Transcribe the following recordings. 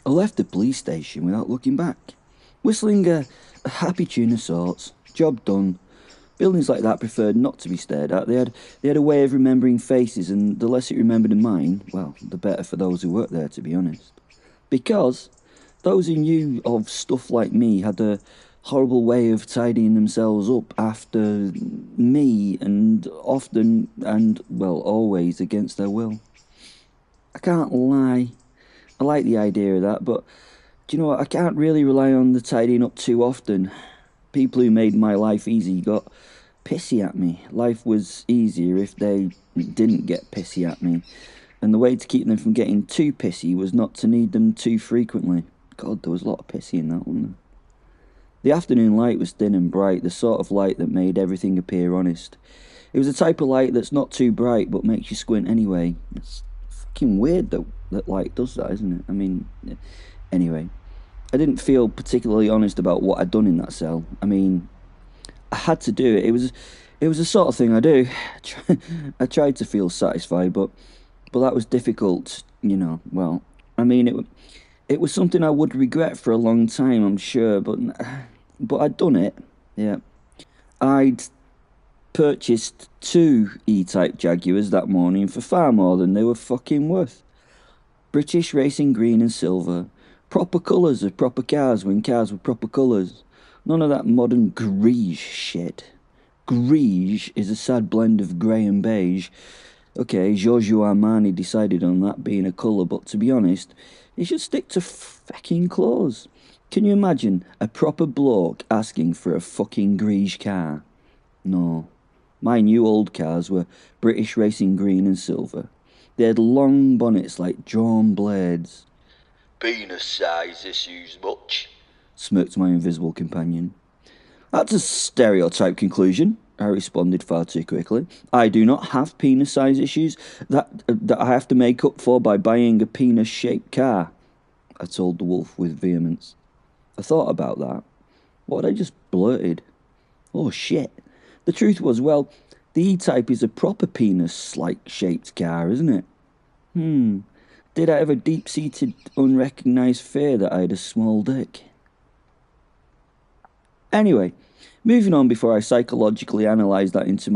I left the police station without looking back, whistling a happy tune of sorts. Job done. Buildings like that preferred not to be stared at. They had a way of remembering faces, and the less it remembered of mine, well, the better for those who worked there, to be honest. Because those who knew of stuff like me had a horrible way of tidying themselves up after me, and often, and, well, always against their will. I can't lie. I like the idea of that, but do you know what? I can't really rely on the tidying up too often. People who made my life easy got pissy at me. Life was easier if they didn't get pissy at me. And the way to keep them from getting too pissy was not to need them too frequently. God, there was a lot of pissy in that, wasn't there? The afternoon light was thin and bright, the sort of light that made everything appear honest. It was a type of light that's not too bright but makes you squint anyway. It's fucking weird that light does that, isn't it? I mean, anyway. I didn't feel particularly honest about what I'd done in that cell. I mean, I had to do it. It was the sort of thing I do. I tried to feel satisfied, but that was difficult, you know. Well, I mean, it was something I would regret for a long time, I'm sure, but I'd done it. Yeah. I'd purchased 2 E-Type Jaguars that morning for far more than they were fucking worth. British racing green and silver. Proper colours of proper cars when cars were proper colours. None of that modern greige shit. Greige is a sad blend of grey and beige. Okay, Giorgio Armani decided on that being a colour, but to be honest, he should stick to fucking clothes. Can you imagine a proper bloke asking for a fucking greige car? No. My new old cars were British racing green and silver. They had long bonnets like drawn blades. Penis size issues much? Smirked my invisible companion. That's a stereotype conclusion, I responded far too quickly. I do not have penis size issues that I have to make up for by buying a penis-shaped car, I told the wolf with vehemence. I thought about that. What had I just blurted? Oh shit. The truth was, well, the E-Type is a proper penis-like shaped car, isn't it? Did I have a deep-seated, unrecognised fear that I had a small dick? Anyway, moving on before I psychologically analyse that into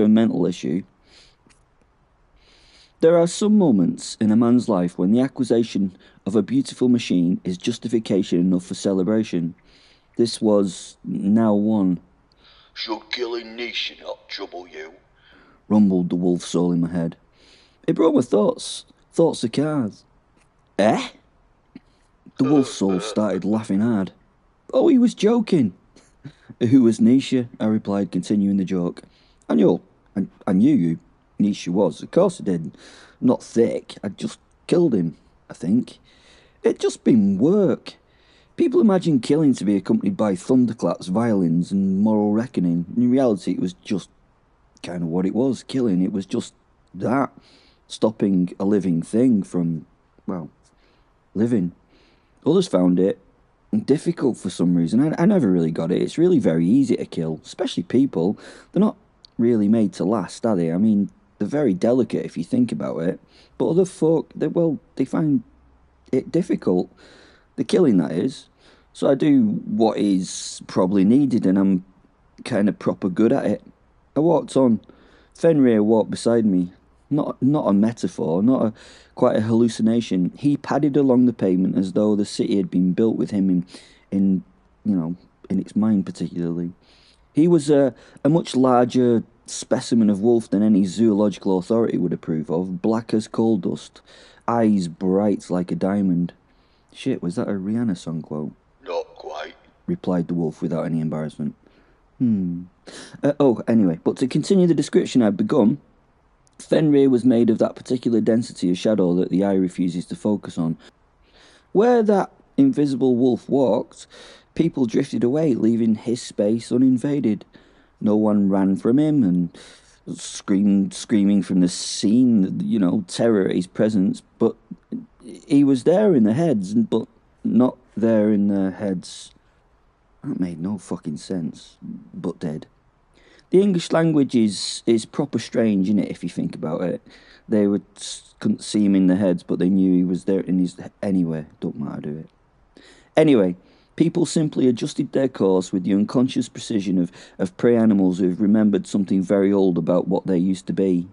a mental issue. There are some moments in a man's life when the acquisition of a beautiful machine is justification enough for celebration. This was now one. Should killing Nisha not trouble you? Rumbled the wolf soul in my head. It brought my thoughts of cars. Eh? The wolf soul started laughing hard. Oh, he was joking. Who was Nisha? I replied, continuing the joke. I knew who Nisha was. Of course I did. Not thick. I'd just killed him, I think. It'd just been work. People imagine killing to be accompanied by thunderclaps, violins, and moral reckoning. In reality, it was just kind of what it was, killing. It was just that. Stopping a living thing from, well, living. Others found it difficult for some reason. I never really got it. It's really very easy to kill, especially people. They're not really made to last, are they? I mean, they're very delicate if you think about it. But other folk, they find it difficult. The killing, that is. So I do what is probably needed, and I'm kind of proper good at it. I walked on. Fenrir walked beside me. Not a metaphor, quite a hallucination. He padded along the pavement as though the city had been built with him in its mind particularly. He was a much larger specimen of wolf than any zoological authority would approve of, black as coal dust, eyes bright like a diamond. Shit, was that a Rihanna song quote? Not quite, replied the wolf without any embarrassment. Anyway, but to continue the description I'd begun, Fenrir was made of that particular density of shadow that the eye refuses to focus on. Where that invisible wolf walked, people drifted away, leaving his space uninvaded. No one ran from him and screaming from the scene, terror at his presence, but he was there in their heads, but not there in their heads. That made no fucking sense, but dead. The English language is proper strange, innit, if you think about it. Couldn't see him in their heads, but they knew he was there in his... Anyway, don't matter, do it. Anyway, people simply adjusted their course with the unconscious precision of prey animals who've remembered something very old about what they used to be.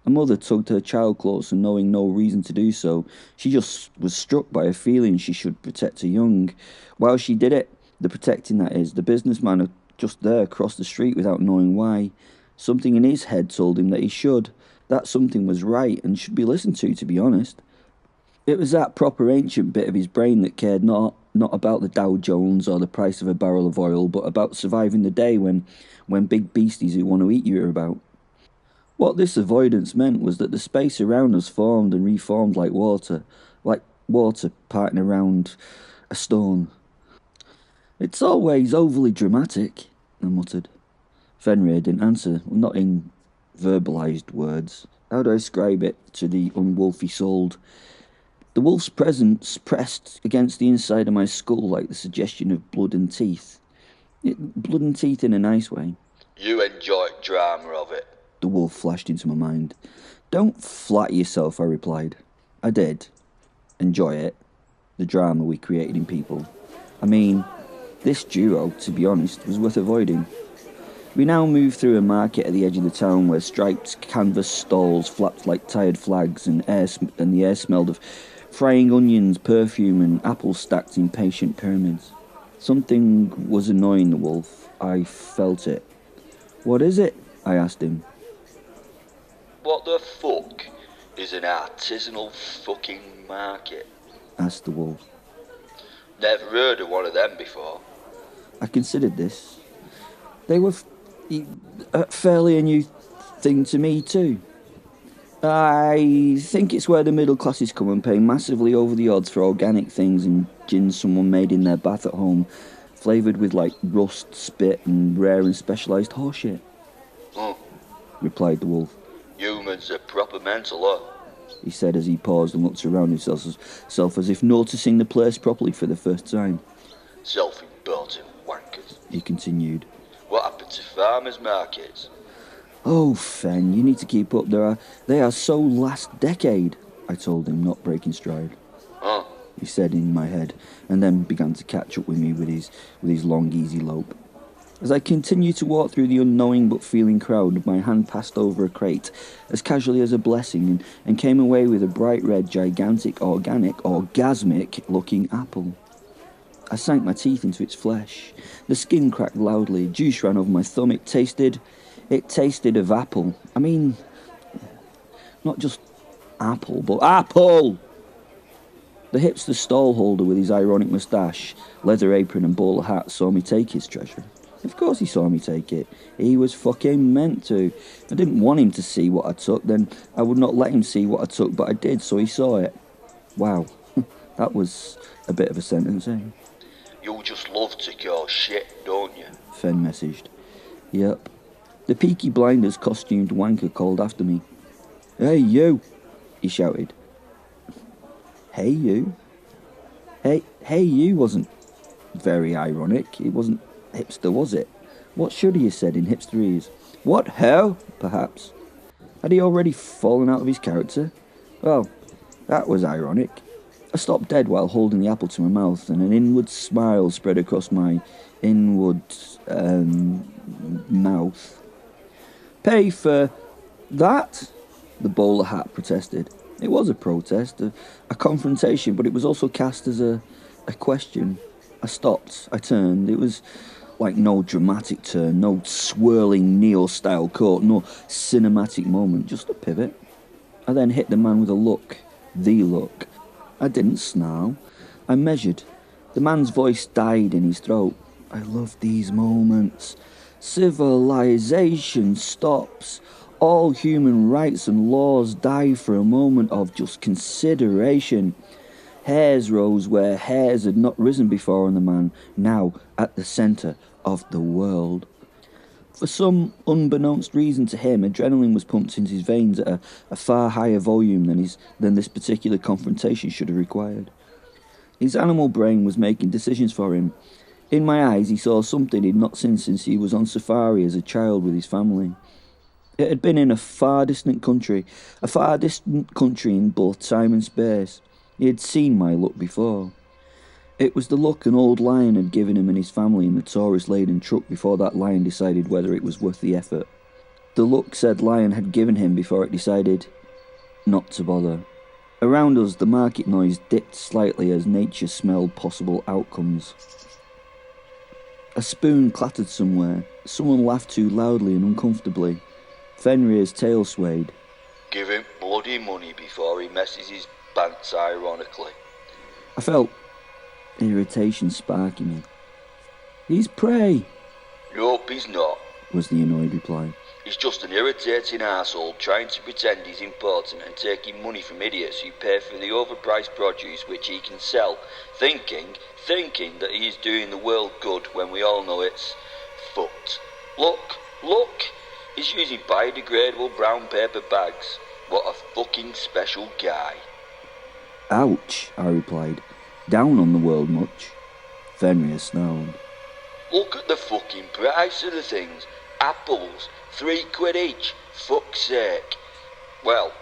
A mother tugged her child close, and knowing no reason to do so, she just was struck by a feeling she should protect her young. While she did it, the protecting that is, the businessman just there crossed the street without knowing why. Something in his head told him that he should. That something was right and should be listened to be honest. It was that proper ancient bit of his brain that cared not about the Dow Jones or the price of a barrel of oil, but about surviving the day when big beasties who want to eat you are about. What this avoidance meant was that the space around us formed and reformed like water parting around a stone. "It's always overly dramatic," I muttered. Fenrir didn't answer, not in verbalised words. How do I describe it to the unwolfy souled? The wolf's presence pressed against the inside of my skull like the suggestion of blood and teeth. Blood and teeth in a nice way. You enjoy drama of it. The wolf flashed into my mind. "Don't flatter yourself," I replied. I did. Enjoy it. The drama we created in people. I mean, this duo, to be honest, was worth avoiding. We now moved through a market at the edge of the town where striped canvas stalls flapped like tired flags and the air smelled of frying onions, perfume and apples stacked in patient pyramids. Something was annoying the wolf. I felt it. "What is it?" I asked him. What the fuck is an artisanal fucking market? Asked the wolf. Never heard of one of them before. I considered this. They were fairly a new thing to me too. I think it's where the middle classes come and pay massively over the odds for organic things and gin someone made in their bath at home, flavoured with like rust, spit and rare and specialised horseshit. Replied the wolf. Humans are proper mental, huh? He said as he paused and looked around himself as if noticing the place properly for the first time. Self-important wankers. He continued. What happened to farmers' markets? "Oh, Fen, you need to keep up. They are so last decade," I told him, not breaking stride. Huh? He said in my head, and then began to catch up with me with his long, easy lope. As I continued to walk through the unknowing but feeling crowd, my hand passed over a crate, as casually as a blessing, and came away with a bright red, gigantic, organic, orgasmic-looking apple. I sank my teeth into its flesh. The skin cracked loudly, juice ran over my thumb. It tasted of apple. I mean, not just apple, but apple! The hipster stallholder with his ironic moustache, leather apron and bowler hat saw me take his treasure. Of course he saw me take it. He was fucking meant to. I didn't want him to see what I took, then I would not let him see what I took, but I did, so he saw it. Wow, that was a bit of a sentence, eh? You just love to cause shit, don't you? Fen messaged. Yep. The Peaky Blinders costumed wanker called after me. "Hey, you!" he shouted. Hey, you? Hey, you wasn't very ironic. It wasn't hipster, was it? What should he have said in hipsterese? What, hell? Perhaps. Had he already fallen out of his character? Well, that was ironic. I stopped dead while holding the apple to my mouth, and an inward smile spread across my inward mouth. "Pay for that?" the bowler hat protested. It was a protest, a confrontation, but it was also cast as a question. I stopped, I turned. It was like no dramatic turn, no swirling Neo-style court, no cinematic moment, just a pivot. I then hit the man with a look, the look. I didn't snarl, I measured. The man's voice died in his throat. I love these moments. Civilization stops. All human rights and laws die for a moment of just consideration. Hairs rose where hairs had not risen before on the man, now at the centre of the world. For some unbeknownst reason to him, adrenaline was pumped into his veins at a far higher volume than this particular confrontation should have required. His animal brain was making decisions for him. In my eyes he saw something he'd not seen since he was on safari as a child with his family. It had been in a far distant country in both time and space. He had seen my look before. It was the look an old lion had given him and his family in the tourist-laden truck before that lion decided whether it was worth the effort. The look said lion had given him before it decided not to bother. Around us, the market noise dipped slightly as nature smelled possible outcomes. A spoon clattered somewhere. Someone laughed too loudly and uncomfortably. Fenrir's tail swayed. Give him bloody money before he messes his pants, ironically. I felt irritation spark in me. He's prey, Nope, he's not. was the annoyed reply. He's just an irritating arsehole trying to pretend he's important and taking money from idiots who pay for the overpriced produce which he can sell, thinking that he is doing the world good when we all know it's fucked. Look, he's using biodegradable brown paper bags. What a fucking special guy. Ouch, I replied. Down on the world much? Fenrir snarled. Look at the fucking price of the things. Apples, £3 each. Fuck's sake. Well,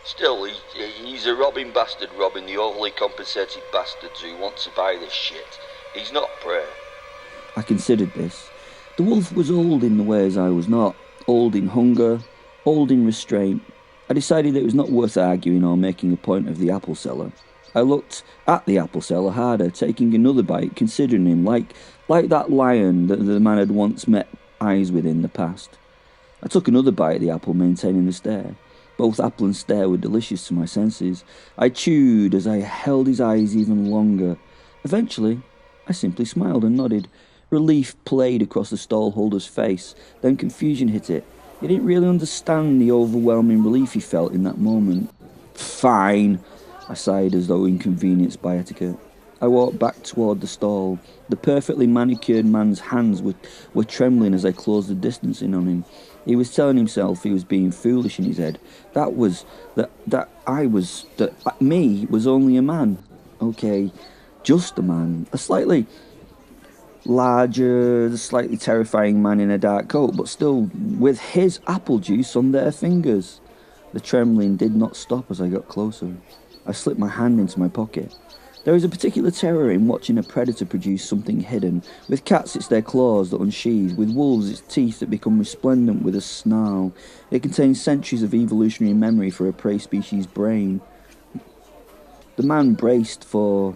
still, he's a robbing bastard robbing the overly compensated bastards who want to buy this shit. He's not prey. I considered this. The wolf was old in the ways I was not. Old in hunger, old in restraint. I decided it was not worth arguing or making a point of the apple seller. I looked at the apple seller harder, taking another bite, considering him like that lion that the man had once met eyes with in the past. I took another bite of the apple, maintaining the stare. Both apple and stare were delicious to my senses. I chewed as I held his eyes even longer. Eventually, I simply smiled and nodded. Relief played across the stallholder's face, then confusion hit it. He didn't really understand the overwhelming relief he felt in that moment. Fine, I sighed as though inconvenienced by etiquette. I walked back toward the stall. The perfectly manicured man's hands were trembling as I closed the distance in on him. He was telling himself he was being foolish in his head. Me was only a man. Okay, just a man. A slightly larger, slightly terrifying man in a dark coat, but still with his apple juice on their fingers. The trembling did not stop as I got closer. I slipped my hand into my pocket. There is a particular terror in watching a predator produce something hidden. With cats it's their claws that unsheathe, with wolves it's teeth that become resplendent with a snarl. It contains centuries of evolutionary memory for a prey species' brain. The man braced for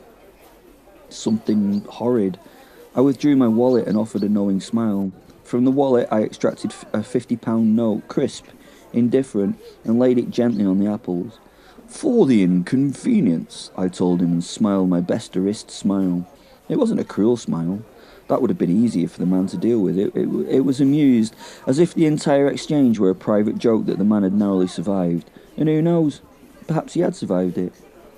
something horrid. I withdrew my wallet and offered a knowing smile. From the wallet I extracted a £50 note, crisp, indifferent, and laid it gently on the apples. For the inconvenience, I told him and smiled my best-a-wrist smile. It wasn't a cruel smile. That would have been easier for the man to deal with. It was amused, as if the entire exchange were a private joke that the man had narrowly survived. And who knows, perhaps he had survived it.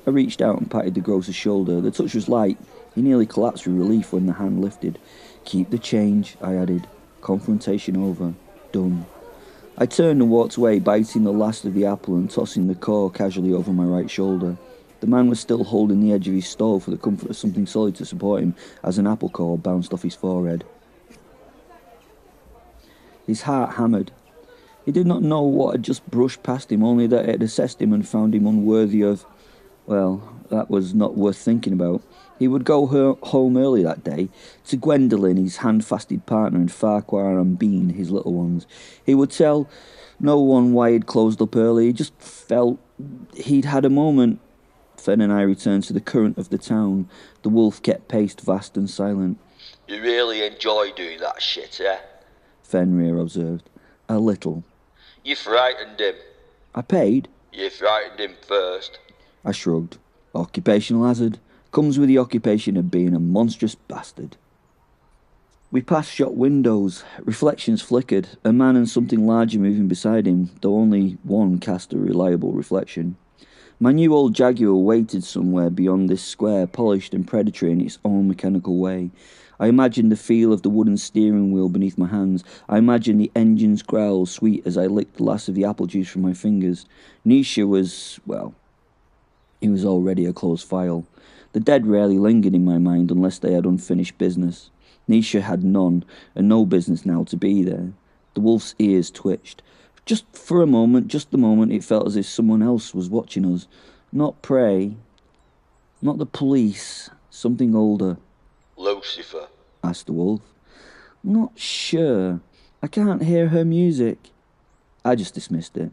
I reached out and patted the grocer's shoulder. The touch was light. He nearly collapsed with relief when the hand lifted. Keep the change, I added. Confrontation over. Done. I turned and walked away, biting the last of the apple and tossing the core casually over my right shoulder. The man was still holding the edge of his stall for the comfort of something solid to support him as an apple core bounced off his forehead. His heart hammered. He did not know what had just brushed past him, only that it had assessed him and found him unworthy of... Well, that was not worth thinking about. He would go home early that day, to Gwendolen, his hand-fasted partner, and Farquhar and Bean, his little ones. He would tell no one why he'd closed up early. He just felt he'd had a moment. Fen and I returned to the current of the town. The wolf kept pace, vast and silent. You really enjoy doing that shit, eh? Fenrir observed. A little. You frightened him. I paid. You frightened him first. I shrugged. Occupational hazard. Comes with the occupation of being a monstrous bastard. We passed shop windows. Reflections flickered. A man and something larger moving beside him, though only one cast a reliable reflection. My new old Jaguar waited somewhere beyond this square, polished and predatory in its own mechanical way. I imagined the feel of the wooden steering wheel beneath my hands. I imagined the engine's growl, sweet as I licked the last of the apple juice from my fingers. Nisha was, well, he was already a closed file. The dead rarely lingered in my mind unless they had unfinished business. Nisha had none, and no business now to be there. The wolf's ears twitched. Just for a moment, just the moment, it felt as if someone else was watching us. Not prey, not the police, something older. Lucifer? Asked the wolf. Not sure. I can't hear her music. I just dismissed it.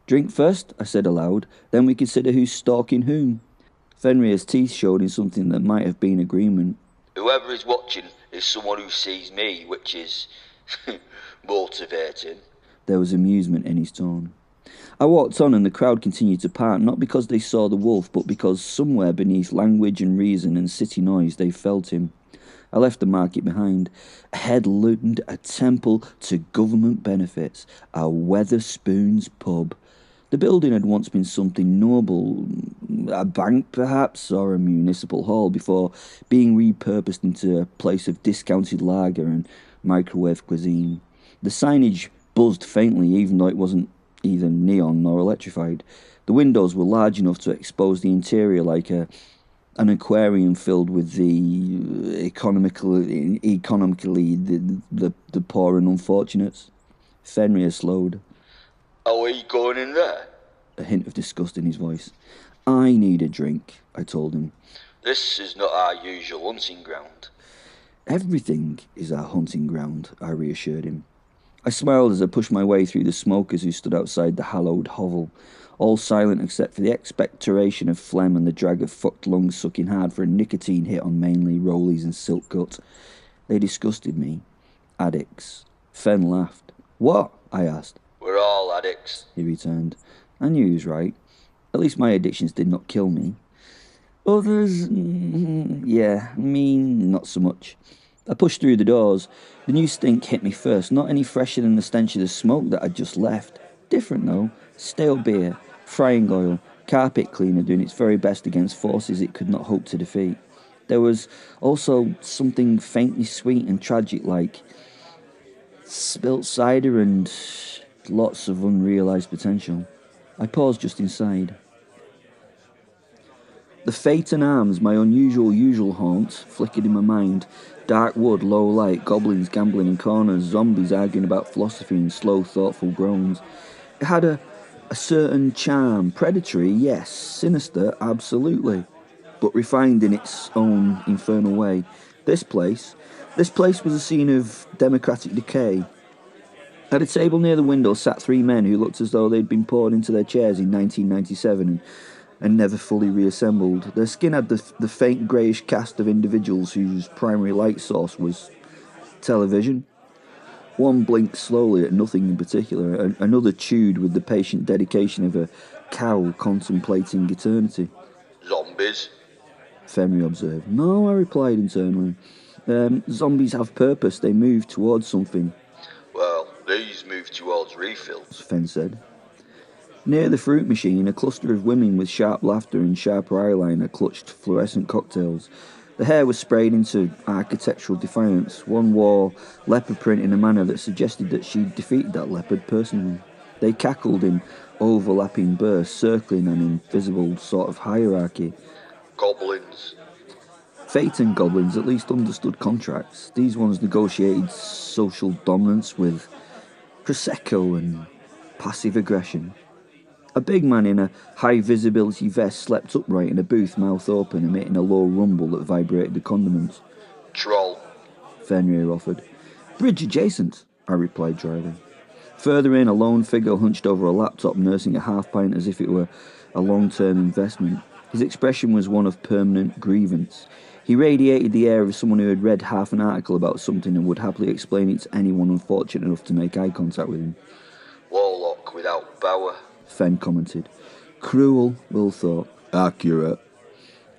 Drink first, I said aloud, then we consider who's stalking whom. Fenrir's teeth showed in something that might have been agreement. Whoever is watching is someone who sees me, which is motivating. There was amusement in his tone. I walked on and the crowd continued to part, not because they saw the wolf, but because somewhere beneath language and reason and city noise they felt him. I left the market behind. Ahead loomed a temple to government benefits, a Wetherspoons pub. The building had once been something noble, a bank perhaps, or a municipal hall, before being repurposed into a place of discounted lager and microwave cuisine. The signage buzzed faintly, even though it wasn't either neon nor electrified. The windows were large enough to expose the interior like an aquarium filled with the economically the poor and unfortunates. Fenrir slowed. Are we going in there? A hint of disgust in his voice. I need a drink, I told him. This is not our usual hunting ground. Everything is our hunting ground, I reassured him. I smiled as I pushed my way through the smokers who stood outside the hallowed hovel, all silent except for the expectoration of phlegm and the drag of fucked lungs sucking hard for a nicotine hit on mainly rollies and silk cut. They disgusted me. Addicts. Fen laughed. What? I asked. We're all addicts, he returned. I knew he was right. At least my addictions did not kill me. Others, not so much. I pushed through the doors. The new stink hit me first, not any fresher than the stench of the smoke that I'd just left. Different though. Stale beer, frying oil, carpet cleaner doing its very best against forces it could not hope to defeat. There was also something faintly sweet and tragic like spilt cider and lots of unrealised potential. I paused just inside. The Phaeton Arms, my usual haunt, flickered in my mind. Dark wood, low light, goblins gambling in corners, zombies arguing about philosophy and slow, thoughtful groans. It had a certain charm. Predatory, yes. Sinister, absolutely. But refined in its own infernal way. This place was a scene of democratic decay. At a table near the window sat three men who looked as though they'd been poured into their chairs in 1997 and never fully reassembled. Their skin had the faint greyish cast of individuals whose primary light source was television. One blinked slowly at nothing in particular, another chewed with the patient dedication of a cow contemplating eternity. Zombies? Fenrir observed. No, I replied internally. Zombies have purpose, they move towards something. Well, these move towards refills, Fen said. Near the fruit machine, a cluster of women with sharp laughter and sharper eyeliner clutched fluorescent cocktails. The hair was sprayed into architectural defiance. One wore leopard print in a manner that suggested that she'd defeated that leopard personally. They cackled in overlapping bursts, circling an invisible sort of hierarchy. Goblins. Phaeton goblins at least understood contracts. These ones negotiated social dominance with Prosecco and passive aggression. A big man in a high-visibility vest slept upright in a booth, mouth open, emitting a low rumble that vibrated the condiments. Troll, Fenrir offered. Bridge adjacent, I replied dryly. Further in, a lone figure hunched over a laptop, nursing a half-pint as if it were a long-term investment. His expression was one of permanent grievance. He radiated the air of someone who had read half an article about something and would happily explain it to anyone unfortunate enough to make eye contact with him. Warlock without power, Fen commented. Cruel, Will thought. Accurate.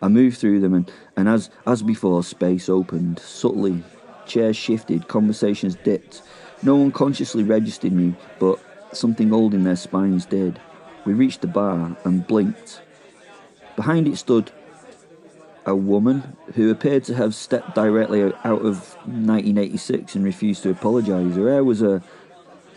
I moved through them and as before, space opened. Subtly, chairs shifted, conversations dipped. No one consciously registered me, but something old in their spines did. We reached the bar and blinked. Behind it stood a woman who appeared to have stepped directly out of 1986 and refused to apologise. Her hair was a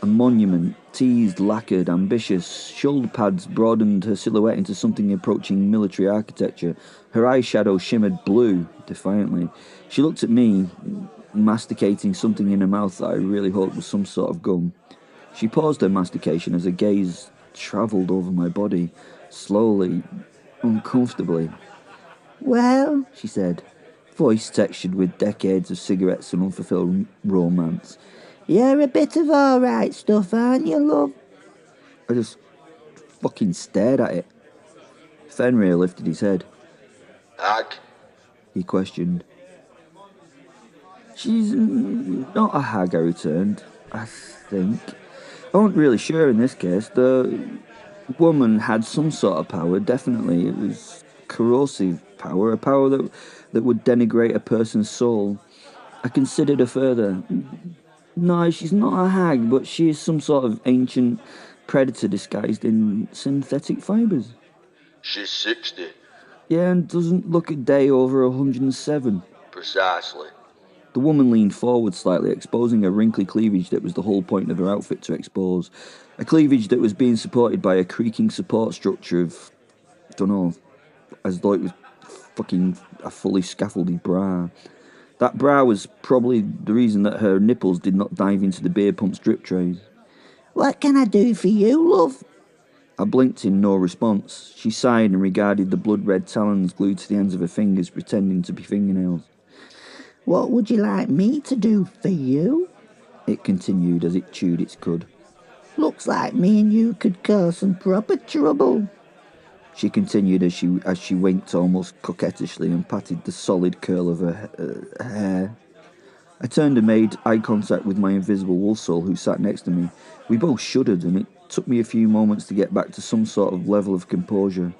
monument, teased, lacquered, ambitious. Shoulder pads broadened her silhouette into something approaching military architecture. Her eyeshadow shimmered blue, defiantly. She looked at me, masticating something in her mouth that I really hoped was some sort of gum. She paused her mastication as her gaze travelled over my body, slowly, uncomfortably. "Well," she said, voice textured with decades of cigarettes and unfulfilled romance, "you're a bit of alright stuff, aren't you, love?" I just fucking stared at it. Fenrir lifted his head. Hag? He questioned. "She's not a hag," I returned. "I think. I wasn't really sure in this case. The woman had some sort of power, definitely. It was corrosive power, a power that would denigrate a person's soul. I considered her further. No, she's not a hag, but she is some sort of ancient predator disguised in synthetic fibres." She's 60. "Yeah, and doesn't look a day over 107. Precisely. The woman leaned forward slightly, exposing a wrinkly cleavage that was the whole point of her outfit to expose. A cleavage that was being supported by a creaking support structure of, dunno, as though it was fucking a fully scaffolded bra. That bra was probably the reason that her nipples did not dive into the beer pump's drip trays. "What can I do for you, love?" I blinked in no response. She sighed and regarded the blood-red talons glued to the ends of her fingers, pretending to be fingernails. "What would you like me to do for you?" it continued as it chewed its cud. "Looks like me and you could cause some proper trouble," she continued as she winked almost coquettishly and patted the solid curl of her hair. I turned and made eye contact with my invisible wolf soul who sat next to me. We both shuddered, and it took me a few moments to get back to some sort of level of composure.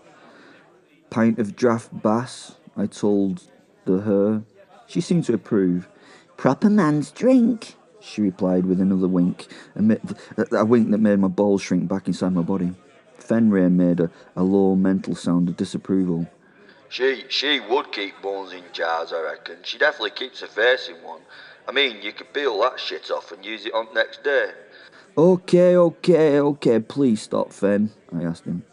"Pint of draft bass," I told her. She seemed to approve. "Proper man's drink," she replied with another wink, a wink that made my balls shrink back inside my body. Fenrir made a low mental sound of disapproval. She would keep bones in jars, I reckon. She definitely keeps her face in one. I mean, you could peel that shit off and use it on next day. Okay, please stop, Fen," I asked him.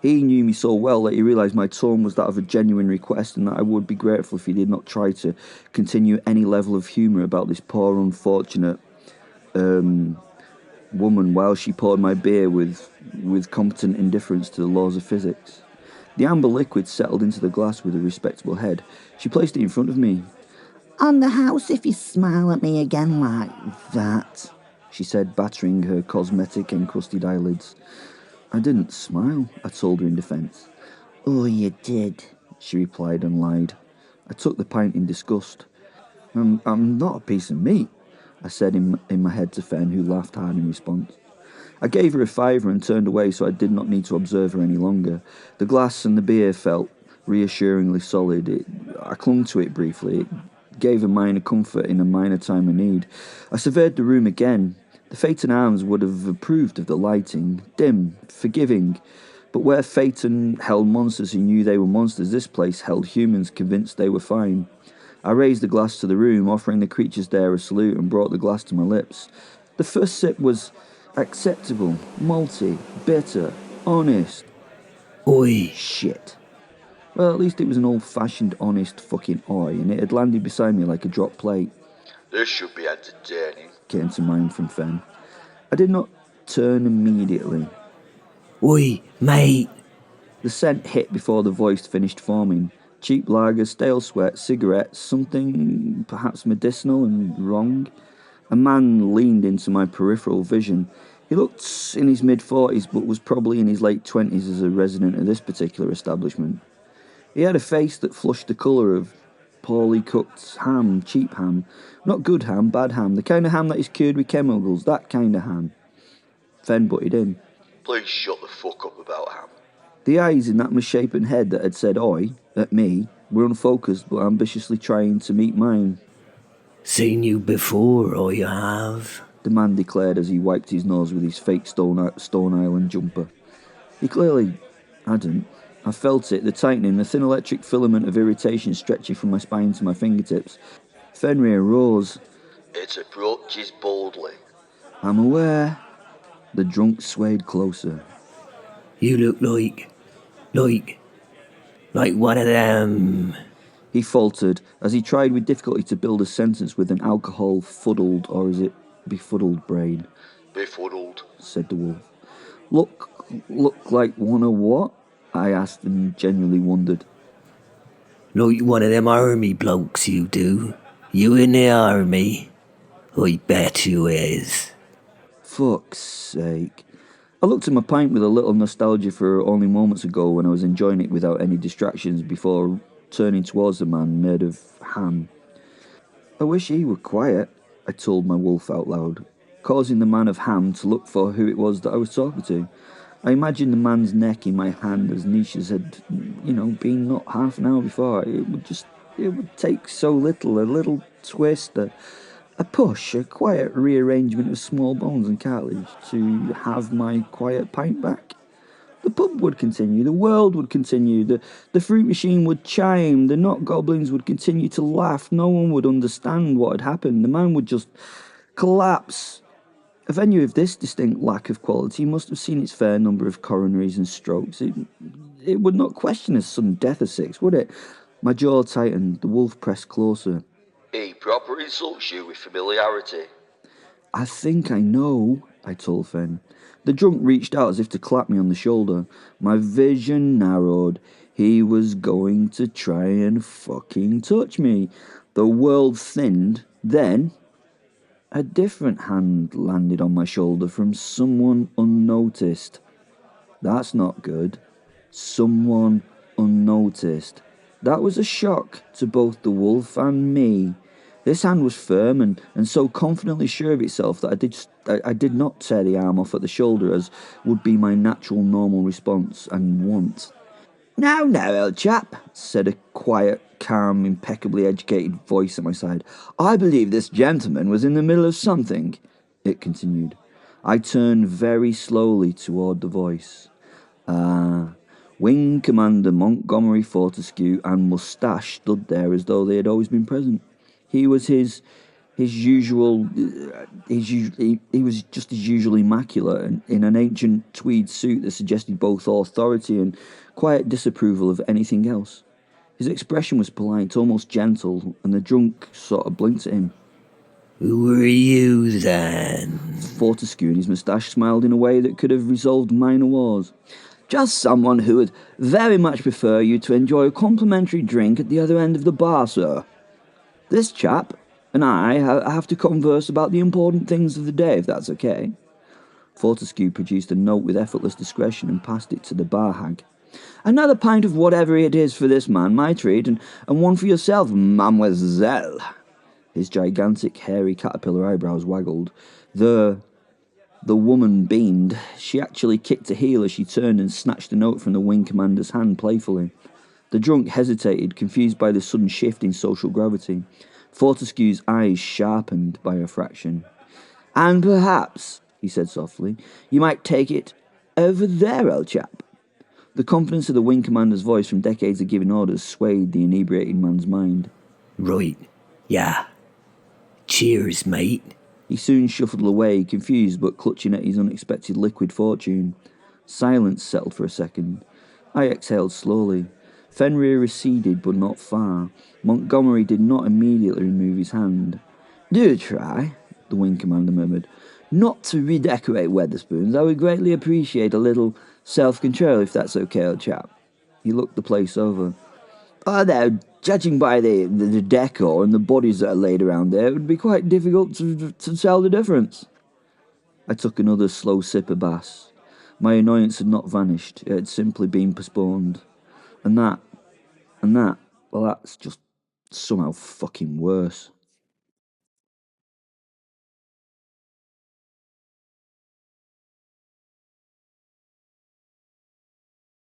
He knew me so well that he realised my tone was that of a genuine request and that I would be grateful if he did not try to continue any level of humour about this poor unfortunate woman while she poured my beer with competent indifference to the laws of physics. The amber liquid settled into the glass with a respectable head. She placed it in front of me. "On the house if you smile at me again like that," she said, battering her cosmetic-encrusted eyelids. "I didn't smile," I told her in defence. "Oh, you did," she replied and lied. I took the pint in disgust. I'm not a piece of meat," I said in my head to Fen, who laughed hard in response. I gave her a fiver and turned away so I did not need to observe her any longer. The glass and the beer felt reassuringly solid. I clung to it briefly. It gave a minor comfort in a minor time of need. I surveyed the room again. The Phaeton Arms would have approved of the lighting, dim, forgiving. But where Phaeton held monsters who knew they were monsters, this place held humans convinced they were fine. I raised the glass to the room, offering the creatures there a salute, and brought the glass to my lips. The first sip was acceptable, malty, bitter, honest. Oi, shit. Well, at least it was an old-fashioned, honest fucking oi, and it had landed beside me like a drop plate. This should be entertaining, came to mind from Fen. I did not turn immediately. Oi, mate. The scent hit before the voice finished forming. Cheap lager, stale sweat, cigarettes, something perhaps medicinal and wrong. A man leaned into my peripheral vision. He looked in his mid-40s, but was probably in his late 20s as a resident of this particular establishment. He had a face that flushed the colour of poorly cooked ham, cheap ham. Not good ham, bad ham, the kind of ham that is cured with chemicals, that kind of ham. Fen butted in. Please shut the fuck up about ham. The eyes in that misshapen head that had said oi at me were unfocused but ambitiously trying to meet mine. Seen you before, or you have? The man declared as he wiped his nose with his fake Stone Island jumper. He clearly hadn't. I felt it, the tightening, the thin electric filament of irritation stretching from my spine to my fingertips. Fenrir rose. It approaches boldly. I'm aware. The drunk swayed closer. You look like one of them. He faltered as he tried with difficulty to build a sentence with an alcohol-fuddled, or is it befuddled brain, Befuddled. said the wolf. Look like one of what? I asked and genuinely wondered. Like one of them army blokes you do. You in the army? I bet you is. Fuck's sake. I looked at my pint with a little nostalgia for only moments ago when I was enjoying it without any distractions before turning towards the man made of ham. I wish he were quiet, I told my wolf out loud, causing the man of ham to look for who it was that I was talking to. I imagined the man's neck in my hand as Nisha's had, been not half an hour before. It would take so little, a little twist, a push, a quiet rearrangement of small bones and cartilage to have my quiet pint back. The pub would continue, the world would continue, the fruit machine would chime, the knot goblins would continue to laugh, no one would understand what had happened, the man would just collapse. A venue of this distinct lack of quality must have seen its fair number of coronaries and strokes. It would not question a sudden death of six, would it? My jaw tightened, the wolf pressed closer. He proper insults you with familiarity. I think I know, I told Fen. The drunk reached out as if to clap me on the shoulder. My vision narrowed. He was going to try and fucking touch me. The world thinned. Then a different hand landed on my shoulder from someone unnoticed. That's not good. Someone unnoticed. That was a shock to both the wolf and me. This hand was firm and so confidently sure of itself that I did not tear the arm off at the shoulder as would be my natural normal response and want. Now, old chap, said a quiet, calm, impeccably educated voice at my side. I believe this gentleman was in the middle of something, it continued. I turned very slowly toward the voice. Wing Commander Montgomery Fortescue and Moustache stood there as though they had always been present. He was he was just as usual immaculate in an ancient tweed suit that suggested both authority and quiet disapproval of anything else. His expression was polite, almost gentle, and the drunk sort of blinked at him. Who are you then? Fortescue and his moustache smiled in a way that could have resolved minor wars. Just someone who would very much prefer you to enjoy a complimentary drink at the other end of the bar, sir. This chap and I have to converse about the important things of the day, if that's okay. Fortescue produced a note with effortless discretion and passed it to the bar hag. Another pint of whatever it is for this man, my treat, and one for yourself, mademoiselle. His gigantic, hairy caterpillar eyebrows waggled. The woman beamed. She actually kicked a heel as she turned and snatched the note from the wing commander's hand playfully. The drunk hesitated, confused by the sudden shift in social gravity. Fortescue's eyes sharpened by a fraction. And perhaps, he said softly, you might take it over there, old chap. The confidence of the wing commander's voice from decades of giving orders swayed the inebriated man's mind. Right, yeah. Cheers, mate. He soon shuffled away, confused but clutching at his unexpected liquid fortune. Silence settled for a second. I exhaled slowly. Fenrir receded, but not far. Montgomery did not immediately remove his hand. Do try, the wing commander murmured. Not to redecorate Wetherspoons. I would greatly appreciate a little self-control, if that's okay, old chap. He looked the place over. Although, judging by the decor and the bodies that are laid around there, it would be quite difficult to tell the difference. I took another slow sip of Bass. My annoyance had not vanished. It had simply been postponed. And that, well, that's just somehow fucking worse.